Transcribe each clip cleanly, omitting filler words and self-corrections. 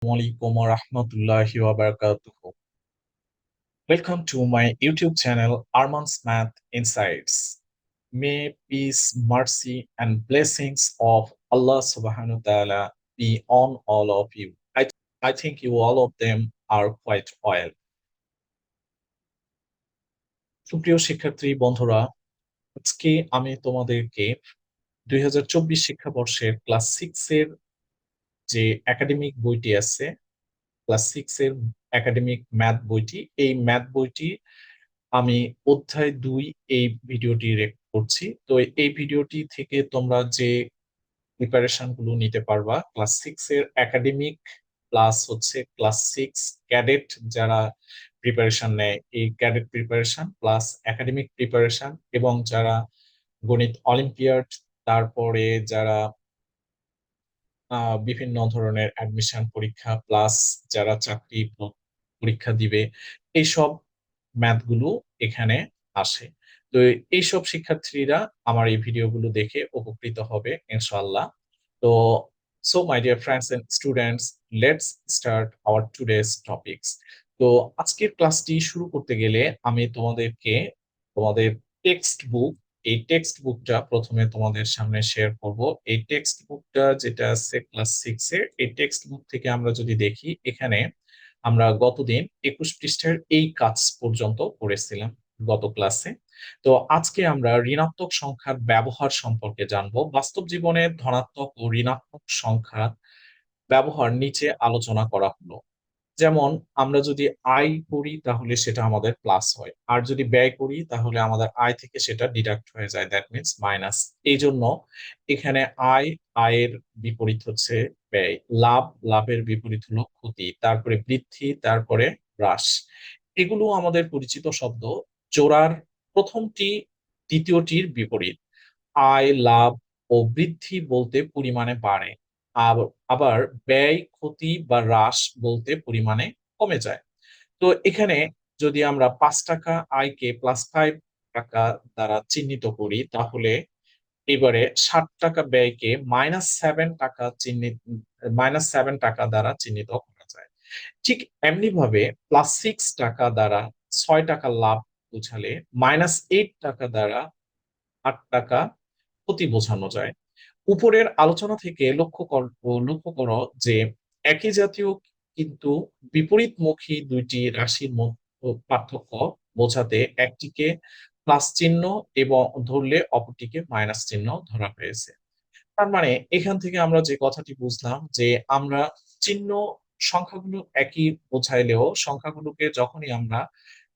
Assalamualaikum warahmatullahi wabarakatuh. Welcome to my YouTube channel, Arman's Math Insights. May peace, mercy, and blessings of Allah subhanahu wa ta'ala be on all of you. I think you all of them are quite well. সুপ্রিয় শিক্ষার্থী বন্ধুরা, আজকে আমি তোমাদেরকে 2024 শিক্ষাবর্ষের class 6 এর যে academic বইটি আছে, ক্লাস 6 এর একাডেমিক ম্যাথ বইটি, এই ম্যাথ বইটি আমি অধ্যায় 2 এই ভিডিওটি রেকর্ড করছি। তো এই ভিডিওটি থেকে তোমরা যে প্রিপারেশন গুলো নিতে পারবা ক্লাস 6 এর একাডেমিক প্লাস হচ্ছে ক্লাস 6 ক্যাডেট যারা প্রিপারেশন নেয়, এই cadet preparation plus academic preparation, এবং যারা গণিত অলিম্পিয়াড, তারপরে যারা বিভিন্ন ধরনের অ্যাডমিশন পরীক্ষা প্লাস যারা চাকরি পরীক্ষা দিবে, এইসব ম্যাথ গুলো এখানে আসে। তো এইসব শিক্ষার্থীরা আমার এই ভিডিওগুলো দেখে উপকৃত হবে ইনশাআল্লাহ। তো so my dear friends and students, let's start our today's topics. তো আজকের ক্লাসটি শুরু করতে গেলে আমি তোমাদের টেক্সট বুক, এই টেক্সট বুকটা প্রথমে তোমাদের সামনে শেয়ার করব। এই টেক্সট বুকটা যেটা আছে ক্লাস 6 এর, এই টেক্সট বুক থেকে আমরা যদি দেখি, এখানে আমরা গতদিন 21 পৃষ্ঠার এই কাজ পর্যন্ত পড়েছিলাম গত ক্লাসে। তো আজকে আমরা ঋণাত্মক সংখ্যার ব্যবহার সম্পর্কে জানবো। বাস্তব জীবনে ধনাত্মক ও ঋণাত্মক সংখ্যার ব্যবহার নিচে আলোচনা করা হলো। যেমন আমরা যদি আয় করি তাহলে সেটা আমাদের প্লাস হয়, আর যদি ব্যয় করি তাহলে আমাদের আয় থেকে সেটা ডিডাক্ট হয়ে যায়, দ্যাট মিনস মাইনাস। এই জন্য এখানে আয়ের বিপরীত হচ্ছে ব্যয়, লাভের বিপরীত হলো ক্ষতি, তারপরে বৃদ্ধি, তারপরে হ্রাস। এগুলো আমাদের পরিচিত শব্দ। জোড়ার প্রথমটি দ্বিতীয়টির বিপরীত। আয়, লাভ ও বৃদ্ধি বলতে পরিমাণে বাড়ে, আবার ব্যয়, ক্ষতি বা হ্রাস বলতে পরিমাণে কমে যায়। তো এখানে যদি আমরা 5 টাকা আয়কে +5 টাকা দ্বারা চিহ্নিত করি, তাহলে এবারে 60 টাকা ব্যয়কে -7 টাকা দ্বারা চিহ্নিত করা যায়। ঠিক এমনি ভাবে +6 টাকা দ্বারা 6 টাকা লাভ বোঝালে, -8 টাকা দ্বারা 8 টাকা ক্ষতি বোঝানো যায়। উপরের আলোচনা থেকে লক্ষ্য করো যে একই জাতীয় কিন্তু বিপরীতমুখী দুইটি রাশির মধ্যে পার্থক্য বোঝাতে একটিকে প্লাস চিহ্ন এবং ধরলে অপরটিকে মাইনাস চিহ্ন ধরা হয়েছে। তার মানে এখান থেকে আমরা যে কথাটি বুঝলাম যে আমরা চিহ্ন, সংখ্যাগুলো একই বোঝাইলেও সংখ্যাগুলোকে যখনই আমরা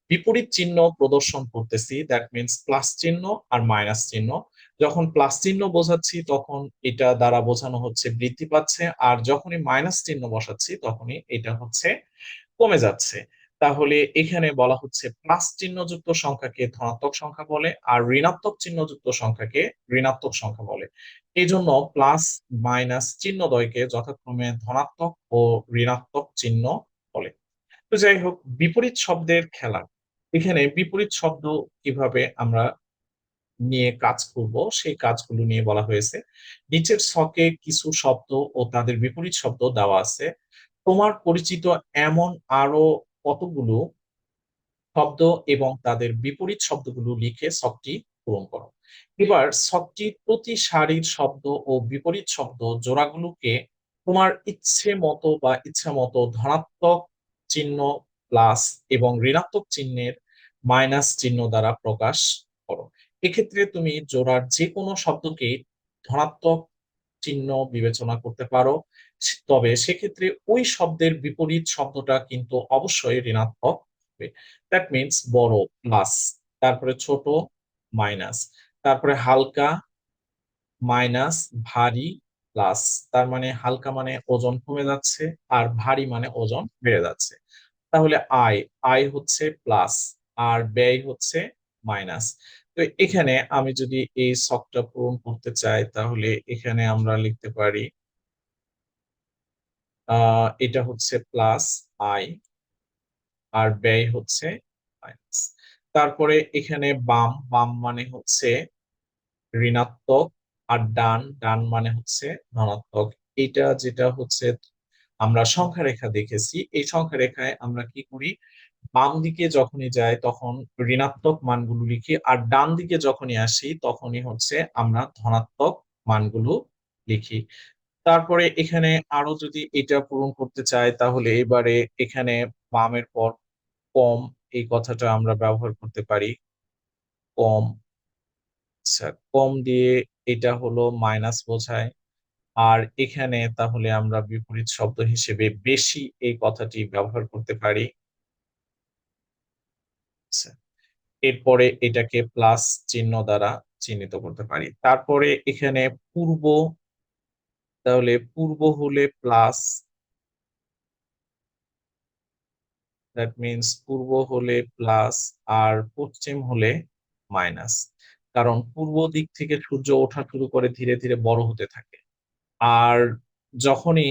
বিপরীত চিহ্ন প্রদর্শন করতেছি, দ্যাট মিনস প্লাস চিহ্ন আর মাইনাস চিহ্ন, যখন প্লাস চিহ্ন বোঝাচ্ছি তখন এটা দ্বারা বোঝানো হচ্ছে বৃদ্ধি পাচ্ছে, আর যখনই মাইনাস চিহ্ন বসাচ্ছি তখনই এটা হচ্ছে কমে যাচ্ছে। তাহলে এখানে বলা হচ্ছে প্লাস চিহ্নযুক্ত সংখ্যাকে ধনাত্মক সংখ্যা বলে, আর ঋণাত্মক চিহ্নযুক্ত সংখ্যাকে ঋণাত্মক সংখ্যা বলে। এই জন্য প্লাস মাইনাস চিহ্নদ্বয়কে যথাক্রমে ধনাত্মক ও ঋণাত্মক চিহ্ন বলে। তো যাই হোক, বিপরীত শব্দের খেলা। এখানে বিপরীত শব্দ কিভাবে আমরা নিয়ে কাজ করব সেই কাজগুলো নিয়ে বলা হয়েছে। নিচের ছকে কিছু শব্দ ও তাদের বিপরীত শব্দ দেওয়া আছে। তোমার পরিচিত এমন আরো কতগুলো শব্দ এবং তাদের বিপরীত শব্দগুলো লিখে ছকটি পূরণ করো। এবার ছকটির প্রতি সারির শব্দ ও বিপরীত শব্দ জোড়াগুলোকে তোমার ইচ্ছা মতো ধনাত্মক চিহ্ন প্লাস এবং ঋণাত্মক চিহ্নের মাইনাস চিহ্ন দ্বারা প্রকাশ করো। এক্ষেত্রে তুমি জোড়ার যে কোনো শব্দকে ধনাত্মক চিহ্ন বিবেচনা করতে পারো, তবে সেক্ষেত্রে ওই শব্দের বিপরীত শব্দটা কিন্তু অবশ্যই ঋণাত্মক হবে। দ্যাট মিনস বড় প্লাস, তারপরে ছোট মাইনাস, তারপরে হালকা মাইনাস, ভারী প্লাস। তার মানে হালকা মানে ওজন কমে যাচ্ছে, আর ভারী মানে ওজন বেড়ে যাচ্ছে। তাহলে আয় আয় হচ্ছে প্লাস, আর ব্যয় হচ্ছে মাইনাস। তো এখানে আমি যদি এই ছকটা পূরণ করতে চাই তাহলে এখানে আমরা লিখতে পারি এটা হচ্ছে প্লাস আয়, আর ব্যয় হচ্ছে মাইনাস। তারপরে এখানে বাম বাম মানে হচ্ছে ঋণাত্মক, আর ডান ডান মানে হচ্ছে ধনাত্মক। এটা যেটা হচ্ছে আমরা সংখ্যা রেখা দেখেছি। এই সংখ্যা রেখায় আমরা কি করি, বাম দিকে যখনই যাই তখন ঋণাত্মক মানগুলো লিখি, আর ডান দিকে যখনই আসি তখনই হচ্ছে আমরা ধনাত্মক মানগুলো লিখি। তারপরে এখানে আরো যদি এটা পূরণ করতে চাই তাহলে এবারে এখানে বামের পর কম এই কথাটা আমরা ব্যবহার করতে পারি। কম, আচ্ছা কম দিয়ে এটা হলো মাইনাস বোঝায়। আর এখানে তাহলে আমরা বিপরীত শব্দ হিসেবে বেশি এই কথাটি ব্যবহার করতে পারি। আচ্ছা, এরপরে এটাকে প্লাস চিহ্ন দ্বারা চিহ্নিত করতে পারি। তারপরে এখানে পূর্ব, তাহলে পূর্ব হলে প্লাস, দ্যাট মিনস পূর্ব হলে প্লাস আর পশ্চিম হলে মাইনাস। কারণ পূর্ব দিক থেকে সূর্য ওঠা শুরু করে ধীরে ধীরে বড় হতে থাকে, আর যখনই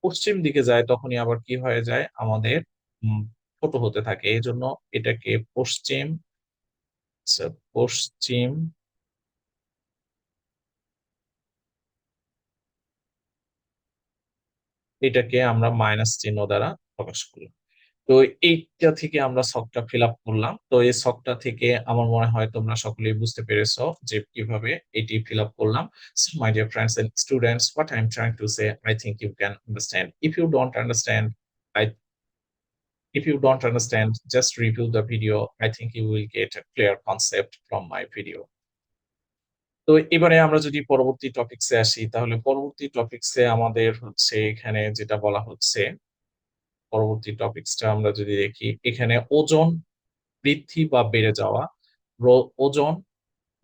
পশ্চিম দিকে যায় তখনই আবার কি হয়ে যায় আমাদের উম, ছোট হতে থাকে। এই জন্য এটাকে পশ্চিম, আচ্ছা, পশ্চিম, এটাকে আমরা মাইনাস চিহ্ন দ্বারা প্রকাশ করলাম। তো এইটা থেকে আমরা ছকটা ফিল আপ করলাম। তো এই ছকটা থেকে আমার মনে হয় তোমরা সকলেই বুঝতে পেরেছো যে কিভাবে এটি ফিল আপ করলাম। So my dear friends and students, what I'm trying to say, I think you can understand. I if you don't understand, just review the video. I think you will get a clear concept from my video. তো এবারে আমরা যদি পরবর্তী টপিকসে আসি তাহলে পরবর্তী টপিকসে আমাদের হচ্ছে এখানে যেটা বলা হচ্ছে, পরবর্তী টপিকসটা আমরা যদি দেখি এখানে ওজন বৃদ্ধি বা বেড়ে যাওয়া, ওজন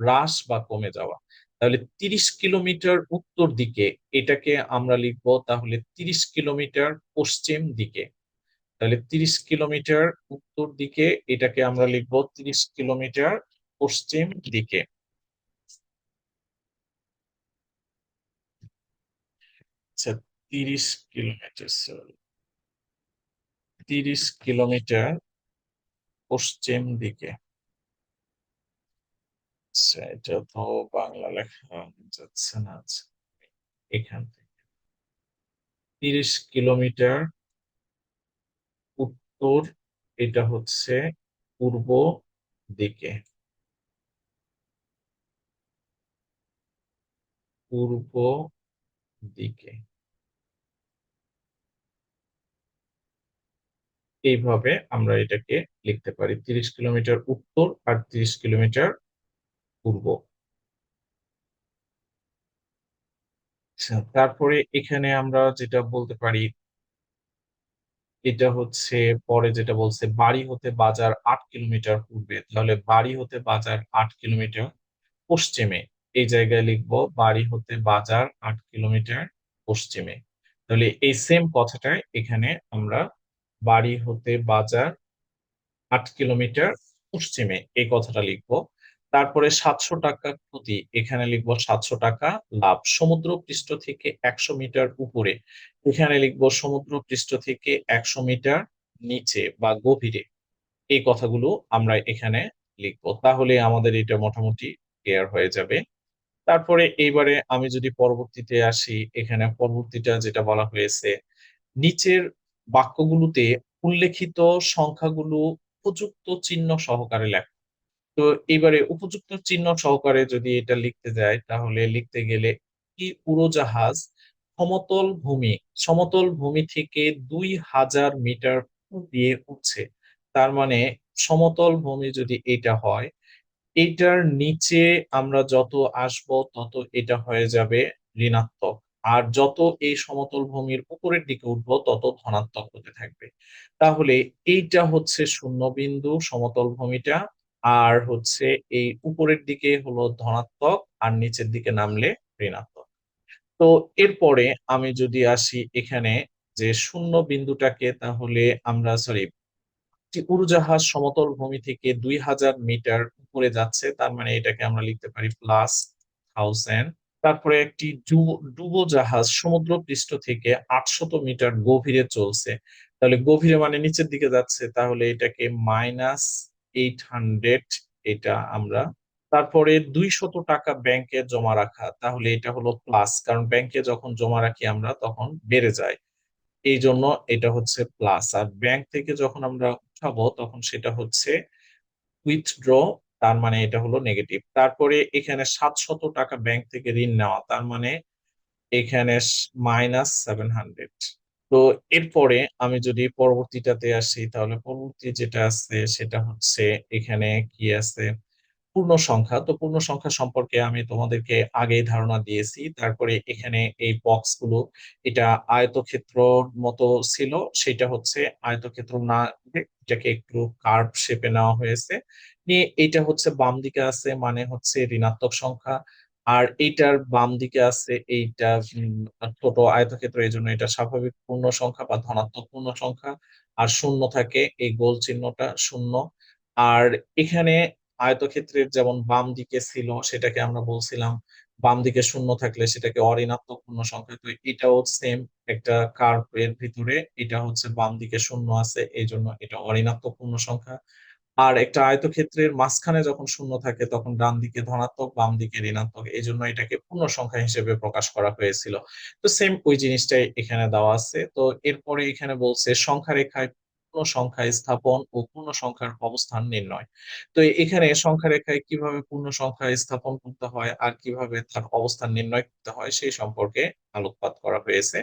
হ্রাস বা কমে যাওয়া। তাহলে 30 কিলোমিটার উত্তর দিকে এটাকে আমরা লিখবো তাহলে 30 কিলোমিটার পশ্চিম দিকে। তাহলে 30 কিলোমিটার উত্তর দিকে এটাকে আমরা লিখবো 30 কিলোমিটার পশ্চিম দিকে। আচ্ছা, 30 কিলোমিটার, সরি, 30 কিলোমিটার পশ্চিম দিকে। আচ্ছা, এটা তো বাংলা লেখা যাচ্ছে না। আচ্ছা, এখান থেকে 30 কিলোমিটার উত্তর, এটা হচ্ছে পূর্ব দিকে, পূর্ব দিকে। এইভাবে আমরা এটাকে লিখতে পারি, 30 কিলোমিটার উত্তর আর 30 কিলোমিটার পূর্ব। আচ্ছা, তারপরে এখানে আমরা যেটা বলতে পারি এটা হচ্ছে, পরে যেটা বলছে বাড়ি হতে বাজার 8 কিলোমিটার পূর্বে, তাহলে বাড়ি হতে বাজার 8 কিলোমিটার পশ্চিমে। এই জায়গায় লিখবো বাড়ি হতে বাজার 8 কিলোমিটার পশ্চিমে। তাহলে এই সেম কথাটাই এখানে আমরা বাড়ি হতে বাজার 8 কিলোমিটার পশ্চিমে এই কথাটা লিখবো। তারপরে 700 টাকা ক্ষতি, এখানে লিখবো 700 টাকা লাভ। সমুদ্র পৃষ্ঠ থেকে 100 মিটার উপরে, এখানে লিখবো সমুদ্র পৃষ্ঠ থেকে 100 মিটার নিচে বা গভীরে। এই কথাগুলো আমরা এখানে লিখবো, তাহলে আমাদের এটা মোটামুটি ক্লিয়ার হয়ে যাবে। তারপরে এইবারে আমি যদি পরবর্তীতে আসি, এখানে পরবর্তীটা যেটা বলা হয়েছে, নিচের বাক্যগুলোতে উল্লেখিত সংখ্যাগুলো উপযুক্ত চিহ্ন সহকারে লেখা। তো এবারে উপযুক্ত চিহ্ন সহকারে যদি এটা লিখতে যায় তাহলে লিখতে গেলে কি, উড়োজাহাজ সমতল ভূমি থেকে 2000 মিটার দিয়ে উঠছে। তার মানে সমতল ভূমি যদি এটা হয়, এটার নিচে আমরা যত আসব তত এটা হয়ে যাবে ঋণাত্মক, আর যত এই সমতল ভূমির উপরের দিকে উঠবো তত ধনাত্মক হতে থাকবে। তাহলে এইটা হচ্ছে শূন্য বিন্দু সমতল ভূমিটা, আর হচ্ছে এই উপরের দিকে হলো ধনাত্মক আর নিচের দিকে নামলে ঋণাত্মক। তো এরপরে আমি যদি আসি এখানে যে শূন্য বিন্দুটাকে, তাহলে আমরা সরি, একটি উড়োজাহাজ সমতল ভূমি থেকে 2000 মিটার উপরে যাচ্ছে, তার মানে এটাকে আমরা লিখতে পারি প্লাস 1000। তারপরে একটি ডুবোজাহাজ সমুদ্র পৃষ্ঠ থেকে 800 মিটার গভীরে চলছে, তাহলে গভীরে মানে নিচের দিকে যাচ্ছে, তাহলে এটাকে -800, এটা আমরা। তারপরে 200 টাকা ব্যাংকে জমা রাখা, তাহলে এটা হলো প্লাস, কারণ ব্যাংকে যখন জমা রাখি আমরা তখন বেড়ে যায়। এই জন্য এটা হচ্ছে প্লাস। আর ব্যাংক থেকে যখন আমরা উঠাবো তখন সেটা হচ্ছে উইথড্র, তার মানে এটা হলো নেগেটিভ। তারপরে এখানে 700 টাকা ব্যাংক থেকে ঋণ নেওয়া, তার মানে এখানে -700। তো এরপরে আমি যদি পরবর্তীটাতে আসি, তাহলে পরবর্তী যেটা আছে সেটা হচ্ছে এখানে কি আছে, পূর্ণ সংখ্যা। তো পূর্ণ সংখ্যা সম্পর্কে আমি তোমাদেরকে আগেই ধারণা দিয়েছি। তারপরে এখানে এই বক্স গুলো, এটা আয়তক্ষেত্রর মতো ছিল, সেটা হচ্ছে আয়তক্ষেত্র না, এটাকে একটু কার্ভ শেপে নেওয়া হয়েছে। নিয়ে এটা হচ্ছে বাম দিকে আছে মানে হচ্ছে ঋণাত্মক সংখ্যা, আর এইটার বাম দিকে আছে এইটা ছোট আয়তক্ষেত্র, এই জন্য এটা স্বাভাবিক পূর্ণ সংখ্যা বা ধনাত্মক পূর্ণ সংখ্যা। আর শূন্য থাকে, এই গোল চিহ্নটা শূন্য। আর এখানে আয়তক্ষেত্রের যেমন বাম দিকে ছিল, সেটাকে আমরা বলছিলাম বাম দিকে শূন্য থাকলে সেটাকে অঋণাত্মক পূর্ণ সংখ্যা। তো এটাও সেম, একটা কার্ভ এর ভিতরে এটা হচ্ছে বাম দিকে শূন্য আছে, এই জন্য এটা অঋণাত্মক পূর্ণ সংখ্যা। আর একটা আয়তক্ষেত্রের মাঝখানে যখন শূন্য থাকে তখন ডান দিকে ধনাত্মক, বাম দিকে ঋণাত্মক, এই জন্য এটাকে পূর্ণ সংখ্যা হিসেবে প্রকাশ করা হয়েছিল। তো সেম ওই জিনিসটাই এখানে দেওয়া আছে। তো এরপরে এখানে বলছে সংখ্যা রেখায় পূর্ণ সংখ্যা স্থাপন ও পূর্ণ সংখ্যার অবস্থান নির্ণয়। তো এখানে সংখ্যা রেখায় কিভাবে পূর্ণ সংখ্যা স্থাপন করতে হয় আর কিভাবে তার অবস্থান নির্ণয় করতে হয় সেই সম্পর্কে আলোকপাত করা হয়েছে।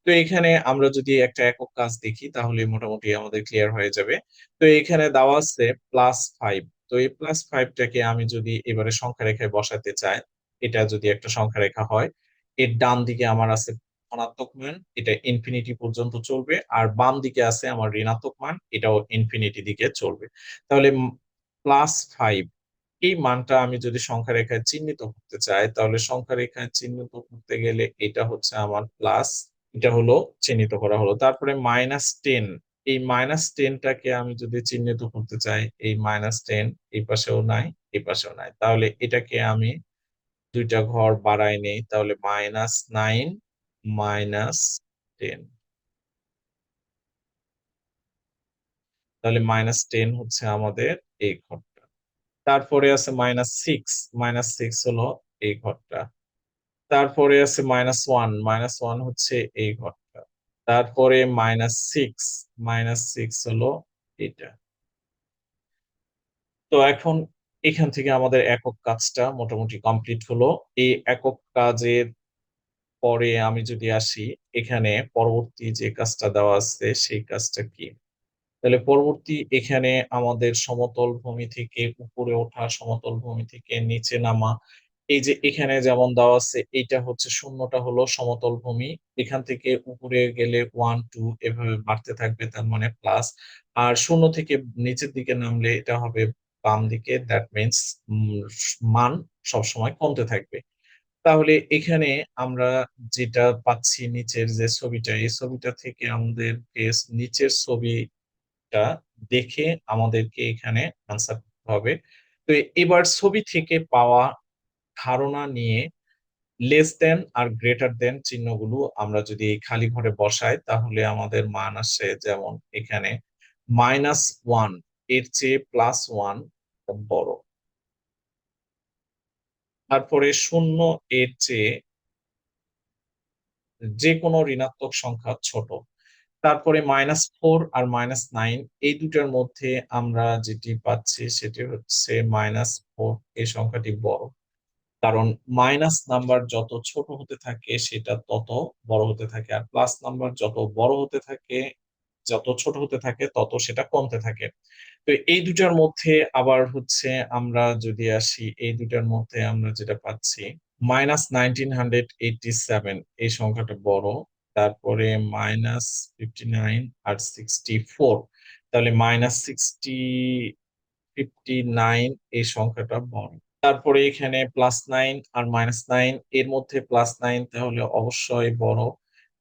তো এখানে আমরা যদি একটা একক কাজ দেখি তাহলে মোটামুটি আমাদের ক্লিয়ার হয়ে যাবে। তো এখানে দেওয়া আছে +5। তো এই +5টাকে আমি যদি এবারে সংখ্যা রেখায় বসাতে চাই, এটা যদি একটা সংখ্যা রেখা হয়, এর ডান দিকে আমার আছে ধনাত্মক মান, এটা ইনফিনিটি পর্যন্ত চলবে। আর বাম দিকে আছে আমার ঋণাত্মক মান, এটাও ইনফিনিটি দিকে চলবে। তাহলে +5 এই মানটা আমি যদি সংখ্যা রেখায় চিহ্নিত করতে চাই, তাহলে সংখ্যা রেখায় চিহ্নিত করতে গেলে এটা হচ্ছে আমার প্লাস, এটা হলো চিহ্নিত করা হলো। তারপরে -10, এই -10টাকে আমি যদি চিহ্নিত করতে চাই, এই -10 এই পাশেও নাই, এই পাশেও নাই, তাহলে এটাকে আমি দুইটা ঘর বাড়াই নেই, তাহলে -9 -10, তাহলে -10 হচ্ছে আমাদের এই ঘরটা। তারপরে আছে -6, -6 হলো এই ঘরটা। তারপরে আছে -1, -1 হচ্ছে এই ঘরটা। তারপরে -6, -6 হলো এটা। তো এখন এখান থেকে আমাদের একক কাজটা মোটামুটি কমপ্লিট হলো। এই একক কাজের পরে আমি যদি আসি, এখানে পরবর্তী যে কাজটা দেওয়া আছে সেই কাজটা কি? তাহলে পরবর্তী এখানে আমাদের সমতল ভূমি থেকে উপরে ওঠা, সমতল ভূমি থেকে নিচে নামা। এই যে এখানে যেমন দেওয়া আছে, এইটা হচ্ছে শূন্যটা হলো সমতল ভূমি। এখান থেকে উপরে গেলে 1 2 এভাবে বাড়তে থাকবে, তার মানে প্লাস। আর শূন্য থেকে নিচের দিকে নামলে এটা হবে বাম দিকে, দ্যাট মিনস মান সবসময় কমতে থাকবে। তাহলে এখানে আমরা যেটা পাচ্ছি নিচের যে ছবিটা, এই ছবিটা থেকে আমাদেরকে নিচের ছবি টা দেখে আমাদেরকে এখানে আনসার করতে হবে। তো এবার ছবি থেকে পাওয়া ধারণা নিয়ে লেস দেন আর গ্রেটার দেন চিহ্নগুলো আমরা যদি এই খালি ঘরে বসাই, তাহলে আমাদের মান আসে যেমন এখানে -1 এর চেয়ে +1 বড়। তারপরে 0 এর চেয়ে যে কোনো ঋণাত্মক সংখ্যা ছোট। তারপরে -4 আর -9 এই দুটার মধ্যে আমরা যেটি পাচ্ছি সেটি হচ্ছে -4, এই সংখ্যাটি বড়। কারণ মাইনাস নাম্বার যত ছোট হতে থাকে সেটা তত বড় হতে থাকে, আর প্লাস নাম্বার যত বড় হতে থাকে, যত ছোট হতে থাকে তত সেটা কমতে থাকে। তো এই দুটার মধ্যে আবার হচ্ছে আমরা যদি আসি, এই দুটার মধ্যে আমরা যেটা পাচ্ছি -1987 এই সংখ্যাটা বড়। তারপরে -59 আর 64, তাহলে -59 এই সংখ্যাটা বড়। তারপরে এখানে +9 আর -9 এর মধ্যে +9 তাহলে অবশ্যই বড়।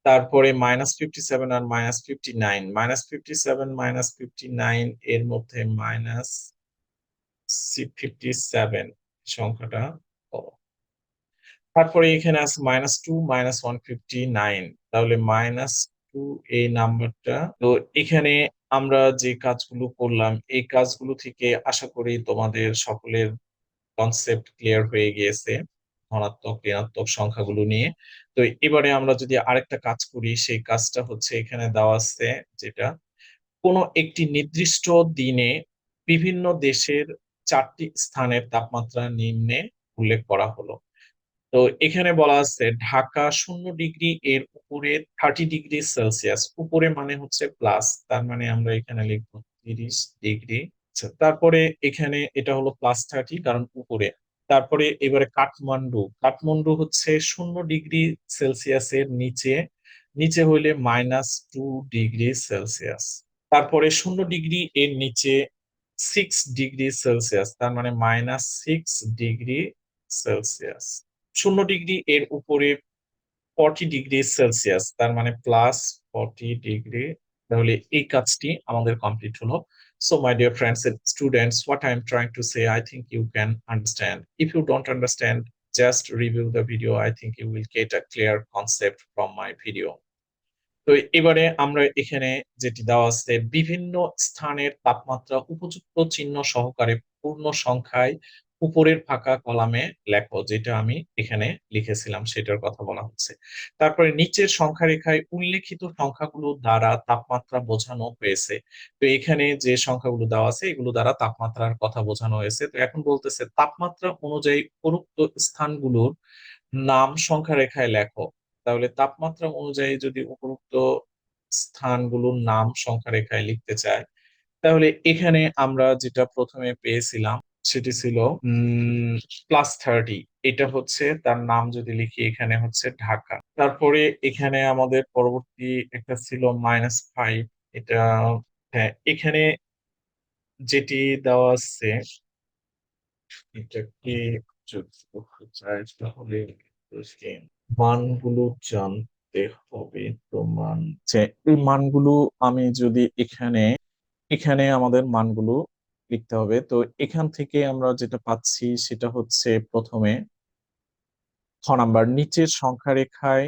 তারপরে -57 আর -59, -57 -59 এর মধ্যে -57 সংখ্যাটা বড়। তারপরে এখানে আছে -2 -159, তাহলে -2 এই নাম্বারটা। তো এখানে আমরা যে কাজগুলো করলাম এই কাজগুলো থেকে আশা করি তোমাদের সকলের কনসেপ্ট ক্লিয়ার হয়ে গিয়েছে। ধনাত্মক ঋণাত্মক সংখ্যাগুলো নিয়ে। তো এবারে আমরা যদি আরেকটা কাজ করি, সেই কাজটা হচ্ছে এখানে দেওয়া আছে, যেটা কোনো একটি নির্দিষ্ট দিনে বিভিন্ন দেশের 4টি স্থানের তাপমাত্রা নিম্নে উল্লেখ করা হলো। তো এখানে বলা আছে ঢাকা 0 ডিগ্রি এর উপরে 30 ডিগ্রি সেলসিয়াস, উপরে মানে হচ্ছে প্লাস, তার মানে আমরা এখানে লিখবো 30 ডিগ্রি। আচ্ছা, তারপরে এখানে এটা হলো +30 কারণ উপরে। তারপরে এবারে কাঠমান্ডু, কাঠমান্ডু হচ্ছে 0 ডিগ্রি সেলসিয়াসের নিচে, নিচে হইলে -2 ডিগ্রি সেলসিয়াস। তারপরে 0 ডিগ্রি এর নিচে 6 ডিগ্রি সেলসিয়াস, তার মানে -6 ডিগ্রি সেলসিয়াস। 0 ডিগ্রি এর উপরে 40 ডিগ্রি সেলসিয়াস, তার মানে +40 ডিগ্রি। তাহলে এই কাজটি আমাদের কমপ্লিট হলো। So, my dear friends and students, what I'm trying to say, I think you can understand. If you don't understand, just review the video. I think you will get a clear concept from my video. তো এবারে আমরা এখানে যেটি দেওয়া আছে, বিভিন্ন স্থানের তাপমাত্রা উপযুক্ত চিহ্ন সহকারে পূর্ণ সংখ্যায় উপরের ফাঁকা কলামে লেখো, যেটা আমি এখানে লিখেছিলাম সেটার কথা বলা হচ্ছে। তারপরে নিচের সংখ্যা রেখায় উল্লেখিত সংখ্যাগুলো দ্বারা তাপমাত্রা বোঝানো হয়েছে। তো এখানে যে সংখ্যাগুলো দেওয়া আছে এগুলো দ্বারা তাপমাত্রার কথা বোঝানো হয়েছে। তো এখন বলতেছে তাপমাত্রা অনুযায়ী উপরোক্ত স্থানগুলোর নাম সংখ্যা রেখায় লেখো। তাহলে তাপমাত্রা অনুযায়ী যদি উপরোক্ত স্থানগুলোর নাম সংখ্যা রেখায় লিখতে চাই, তাহলে এখানে আমরা যেটা প্রথমে পেয়েছিলাম সেটি ছিল +30। এটা হচ্ছে তার নাম, যদি লিখি এখানে হচ্ছে ঢাকা। তারপরে এখানে আমাদের পরবর্তী একটা ছিল -5। এটা, হ্যাঁ, এখানে যেটি দেওয়া আছে এটাকে যদি করতে চাই তাহলে মানগুলো জানতে হবে। তো এই মানগুলো আমি যদি এখানে, এখানে আমাদের মানগুলো লিখতে হবে। তো এখান থেকে আমরা যেটা পাচ্ছি সেটা হচ্ছে প্রথমে খ নাম্বার, নিচের সংখ্যা রেখায়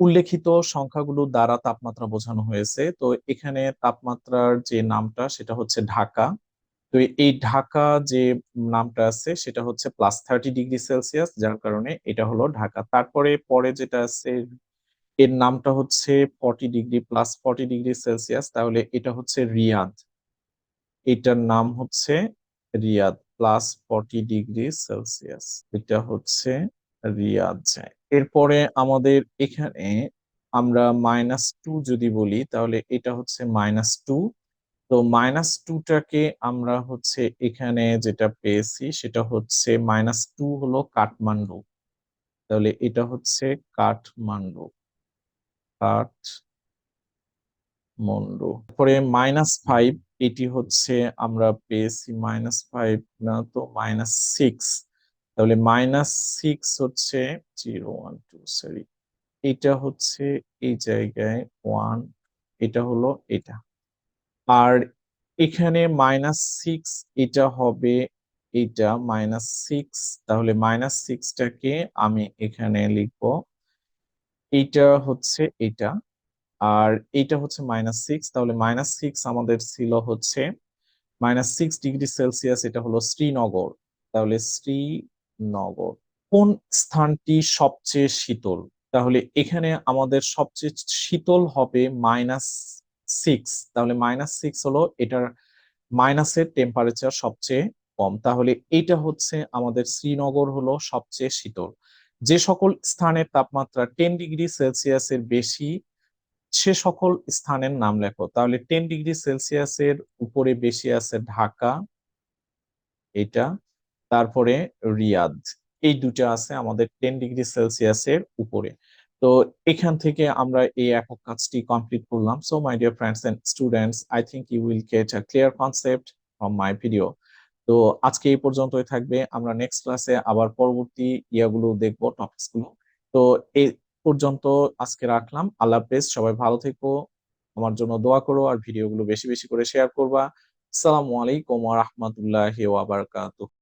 উল্লেখিত সংখ্যাগুলো দ্বারা তাপমাত্রা বোঝানো হয়েছে। তো এখানে তাপমাত্রার যে নামটা সেটা হচ্ছে ঢাকা। তো এই ঢাকা যে নামটা আছে সেটা হচ্ছে +30 ডিগ্রি সেলসিয়াস, যার কারণে এটা হলো ঢাকা। তারপরে পরে যেটা আছে এর নামটা হচ্ছে 40 ডিগ্রি, +40 ডিগ্রি সেলসিয়াস, তাহলে এটা হচ্ছে রিয়াদ। এটার নাম হচ্ছে রিয়াদ, +40 ডিগ্রি সেলসিয়াস, এটা হচ্ছে রিয়াদ যায়। এরপরে আমাদের এখানে আমরা -2 যদি বলি তাহলে এটা হচ্ছে -2। তো -2টাকে আমরা হচ্ছে এখানে যেটা পেয়েছি সেটা হচ্ছে -2 হলো কাঠমান্ডু। তাহলে এটা হচ্ছে কাঠমান্ডু, কাঠমান্ডু। তারপরে -5, এটি হচ্ছে আমরা পেয়েছি -5 না তো -6। তাহলে -6 হচ্ছে 012, সরি, এটা হচ্ছে এই জায়গায় 1, এটা হলো এটা। আর এখানে -6 এটা হবে এটা -6, তাহলে -6টাকে আমি এখানে লিখবো, এইটা হচ্ছে এটা, আর এইটা হচ্ছে -6। তাহলে -6 আমাদের ছিল হচ্ছে -6 ডিগ্রি সেলসিয়াস, এটা হলো শ্রীনগর। তাহলে শ্রীনগর। কোন স্থানটি সবচেয়ে শীতল? তাহলে এখানে আমাদের সবচেয়ে শীতল হবে -6। তাহলে -6 হলো এটার, মাইনাসের টেম্পারেচার সবচেয়ে কম। তাহলে এটা হচ্ছে আমাদের শ্রীনগর হলো সবচেয়ে শীতল। যে সকল স্থানের তাপমাত্রা 10 ডিগ্রি সেলসিয়াসের বেশি সে সকল স্থানের নাম লেখো। তাহলে 10 ডিগ্রি সেলসিয়াসের উপরে বেশি আছে ঢাকা, এটা, তারপরে রিয়াদ। এই দুটো আছে আমাদের 10 ডিগ্রি সেলসিয়াসের উপরে। তো এখান থেকে আমরা এই একক কাজটি কমপ্লিট করলাম। So my dear friends and students, I think you will get a clear concept from my video. তো আজকে এই পর্যন্তই থাকবে। আমরা নেক্সট ক্লাসে আবার পরবর্তী ইয়াগুলো দেখবো, টপিকস গুলো। তো এই পর্যন্ত আজকে রাখলাম। আল্লাহ হাফেজ, সবাই ভালো থেকো, আমার জন্য দোয়া করো, আর ভিডিওগুলো বেশি বেশি করে শেয়ার করবা। আসসালামু আলাইকুম ওয়া রাহমাতুল্লাহি ওয়া বারাকাতুহু।